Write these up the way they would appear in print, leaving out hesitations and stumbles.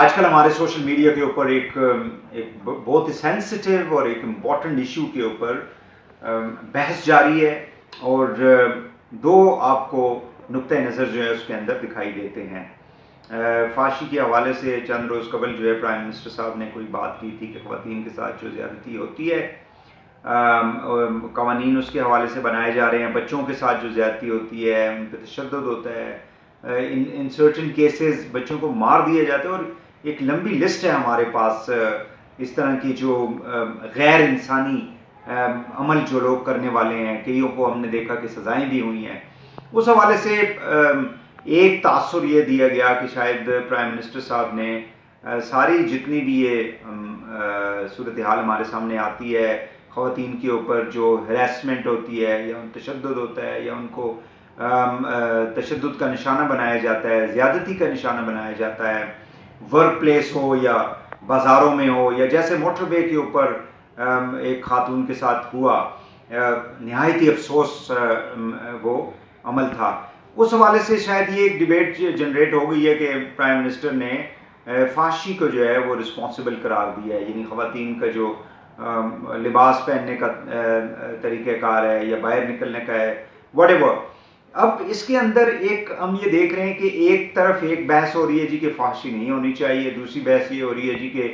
آج کل ہمارے سوشل میڈیا کے اوپر ایک بہت ہی سینسٹیو اور ایک امپورٹنٹ ایشو کے اوپر بحث جاری ہے، اور دو آپ کو نقطہ نظر جو ہے اس کے اندر دکھائی دیتے ہیں۔ فحاشی کے حوالے سے چند روز قبل جو ہے پرائم منسٹر صاحب نے کوئی بات کی تھی کہ خواتین کے ساتھ جو زیادتی ہوتی ہے، قوانین اس کے حوالے سے بنائے جا رہے ہیں، بچوں کے ساتھ جو زیادتی ہوتی ہے ان پہ تشدد ہوتا ہے، ان سرٹن کیسز بچوں کو مار دیا جاتا ہے، اور ایک لمبی لسٹ ہے ہمارے پاس اس طرح کی جو غیر انسانی عمل جو لوگ کرنے والے ہیں، کئیوں کو ہم نے دیکھا کہ سزائیں بھی ہوئی ہیں۔ اس حوالے سے ایک تاثر یہ دیا گیا کہ شاید پرائم منسٹر صاحب نے ساری جتنی بھی یہ صورتحال ہمارے سامنے آتی ہے، خواتین کے اوپر جو ہراسمنٹ ہوتی ہے یا تشدد ہوتا ہے یا ان کو تشدد کا نشانہ بنایا جاتا ہے، زیادتی کا نشانہ بنایا جاتا ہے، ورک پلیس ہو یا بازاروں میں ہو، یا جیسے موٹر وے کے اوپر ایک خاتون کے ساتھ ہوا، نہایت ہی افسوس وہ عمل تھا۔ اس حوالے سے شاید یہ ایک ڈیبیٹ جنریٹ ہو گئی ہے کہ پرائم منسٹر نے فحاشی کو جو ہے وہ رسپانسبل قرار دیا ہے، یعنی خواتین کا جو لباس پہننے کا طریقہ کار ہے یا باہر نکلنے کا ہے، واٹ ایور۔ اب اس کے اندر ایک ہم یہ دیکھ رہے ہیں کہ ایک طرف ایک بحث ہو رہی ہے جی کہ فحاشی نہیں ہونی چاہیے، دوسری بحث یہ ہو رہی ہے جی کہ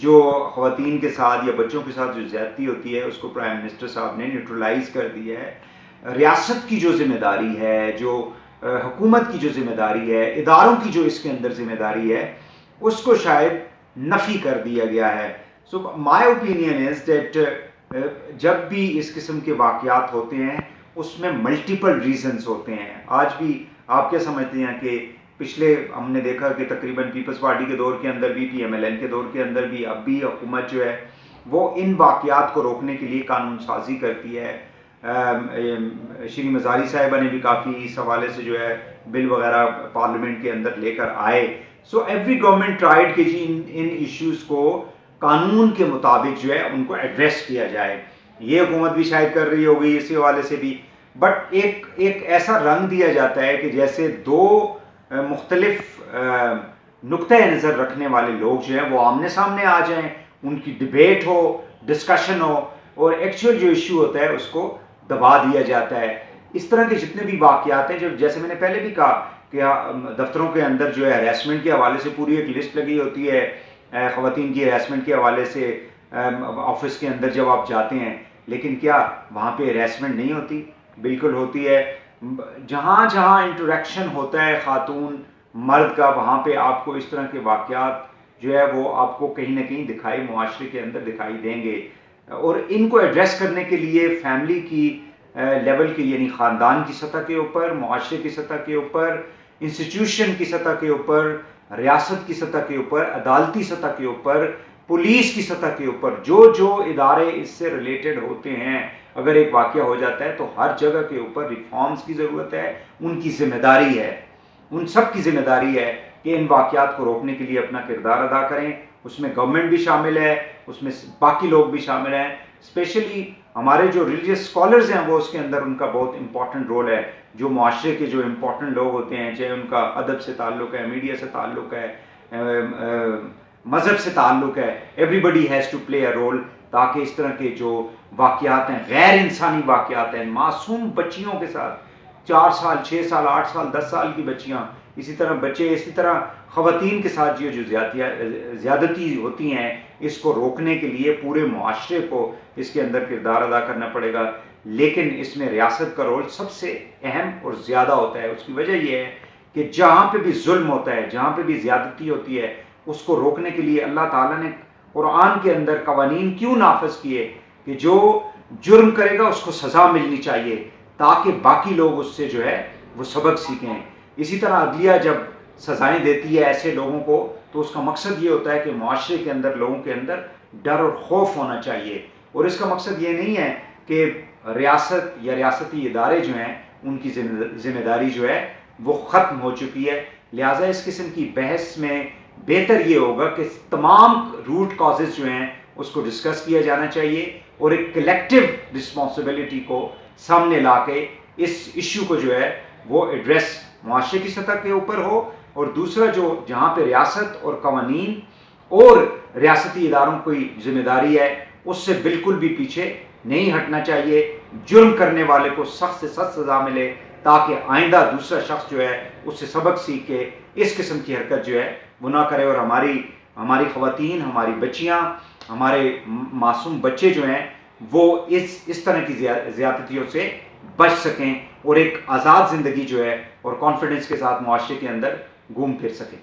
جو خواتین کے ساتھ یا بچوں کے ساتھ جو زیادتی ہوتی ہے اس کو پرائم منسٹر صاحب نے نیوٹرلائز کر دیا ہے۔ ریاست کی جو ذمہ داری ہے، جو حکومت کی جو ذمہ داری ہے، اداروں کی جو اس کے اندر ذمہ داری ہے، اس کو شاید نفی کر دیا گیا ہے۔ سو مائی اوپینین از دیٹ جب بھی اس قسم کے واقعات ہوتے ہیں اس میں ملٹیپل ریزنز ہوتے ہیں۔ آج بھی آپ کیا سمجھتے ہیں کہ پچھلے ہم نے دیکھا کہ تقریباً پیپلز پارٹی کے دور کے اندر بھی، پی ایم ایل این کے دور کے اندر بھی، اب بھی حکومت جو ہے وہ ان واقعات کو روکنے کے لیے قانون سازی کرتی ہے۔ شری مزاری صاحبہ نے بھی کافی اس حوالے سے جو ہے بل وغیرہ پارلیمنٹ کے اندر لے کر آئے۔ سو ایوری گورنمنٹ ٹرائیڈ کہ جی ان ایشوز کو قانون کے مطابق جو ہے ان کو ایڈریس کیا جائے۔ یہ حکومت بھی شاید کر رہی ہوگی اسی حوالے سے بھی، بٹ ایک ایسا رنگ دیا جاتا ہے کہ جیسے دو مختلف نقطہ نظر رکھنے والے لوگ جو ہیں وہ آمنے سامنے آ جائیں، ان کی ڈیبیٹ ہو، ڈسکشن ہو، اور ایکچوئل جو ایشو ہوتا ہے اس کو دبا دیا جاتا ہے۔ اس طرح کے جتنے بھی واقعات ہیں، جو جیسے میں نے پہلے بھی کہا کہ دفتروں کے اندر جو ہے ہراسمنٹ کے حوالے سے پوری ایک لسٹ لگی ہوتی ہے، خواتین کی ہراسمنٹ کے حوالے سے آفس کے اندر جب آپ جاتے ہیں، لیکن کیا وہاں پہ ہراسمنٹ نہیں ہوتی؟ بالکل ہوتی ہے۔ جہاں جہاں انٹریکشن ہوتا ہے خاتون مرد کا، وہاں پہ آپ کو اس طرح کے واقعات جو ہے وہ آپ کو کہیں نہ کہیں دکھائی معاشرے کے اندر دکھائی دیں گے، اور ان کو ایڈریس کرنے کے لیے فیملی کی لیول کی، یعنی خاندان کی سطح کے اوپر، معاشرے کی سطح کے اوپر، انسٹیٹیوشن کی سطح کے اوپر، ریاست کی سطح کے اوپر، عدالتی سطح کے اوپر، پولیس کی سطح کے اوپر، جو ادارے اس سے ریلیٹڈ ہوتے ہیں، اگر ایک واقعہ ہو جاتا ہے تو ہر جگہ کے اوپر ریفارمز کی ضرورت ہے۔ ان کی ذمہ داری ہے، ان سب کی ذمہ داری ہے کہ ان واقعات کو روکنے کے لیے اپنا کردار ادا کریں۔ اس میں گورنمنٹ بھی شامل ہے، اس میں باقی لوگ بھی شامل ہیں، اسپیشلی ہمارے جو ریلیجیس اسکالرز ہیں وہ اس کے اندر ان کا بہت امپورٹنٹ رول ہے۔ جو معاشرے کے جو امپورٹنٹ لوگ ہوتے ہیں، چاہے ان کا ادب سے تعلق ہے، میڈیا سے تعلق ہے، مذہب سے تعلق ہے، everybody has to play a role, تاکہ اس طرح کے جو واقعات ہیں، غیر انسانی واقعات ہیں، معصوم بچیوں کے ساتھ، 4 سال، 6 سال، 8 سال، 10 سال کی بچیاں، اسی طرح بچے، اسی طرح خواتین کے ساتھ جو زیادتی ہوتی ہیں، اس کو روکنے کے لیے پورے معاشرے کو اس کے اندر کردار ادا کرنا پڑے گا۔ لیکن اس میں ریاست کا رول سب سے اہم اور زیادہ ہوتا ہے۔ اس کی وجہ یہ ہے کہ جہاں پہ بھی ظلم ہوتا ہے، جہاں پہ بھی زیادتی ہوتی ہے، اس کو روکنے کے لیے اللہ تعالیٰ نے قرآن کے اندر قوانین کیوں نافذ کیے کہ جو جرم کرے گا اس کو سزا ملنی چاہیے، تاکہ باقی لوگ اس سے جو ہے وہ سبق سیکھیں۔ اسی طرح عدلیہ جب سزائیں دیتی ہے ایسے لوگوں کو تو اس کا مقصد یہ ہوتا ہے کہ معاشرے کے اندر لوگوں کے اندر ڈر اور خوف ہونا چاہیے، اور اس کا مقصد یہ نہیں ہے کہ ریاست یا ریاستی ادارے جو ہیں ان کی ذمہ داری جو ہے وہ ختم ہو چکی ہے۔ لہٰذا اس قسم کی بحث میں بہتر یہ ہوگا کہ تمام روٹ کازز جو ہیں اس کو ڈسکس کیا جانا چاہیے، اور ایک کلیکٹیو رسپانسبلٹی کو سامنے لا کے اس ایشو کو جو ہے وہ ایڈریس معاشرے کی سطح کے اوپر ہو اور دوسرا جو جہاں پہ ریاست اور قوانین اور ریاستی اداروں کی ذمہ داری ہے اس سے بالکل بھی پیچھے نہیں ہٹنا چاہیے. جرم کرنے والے کو سخت سے سخت سزا ملے تاکہ آئندہ دوسرا شخص جو ہے اس سے سبق سیکھ کے اس قسم کی حرکت جو ہے وہ نہ کرے, اور ہماری خواتین, ہماری بچیاں, ہمارے معصوم بچے جو ہیں وہ اس طرح کی زیادتیوں سے بچ سکیں اور ایک آزاد زندگی جو ہے اور کانفیڈنس کے ساتھ معاشرے کے اندر گھوم پھر سکیں.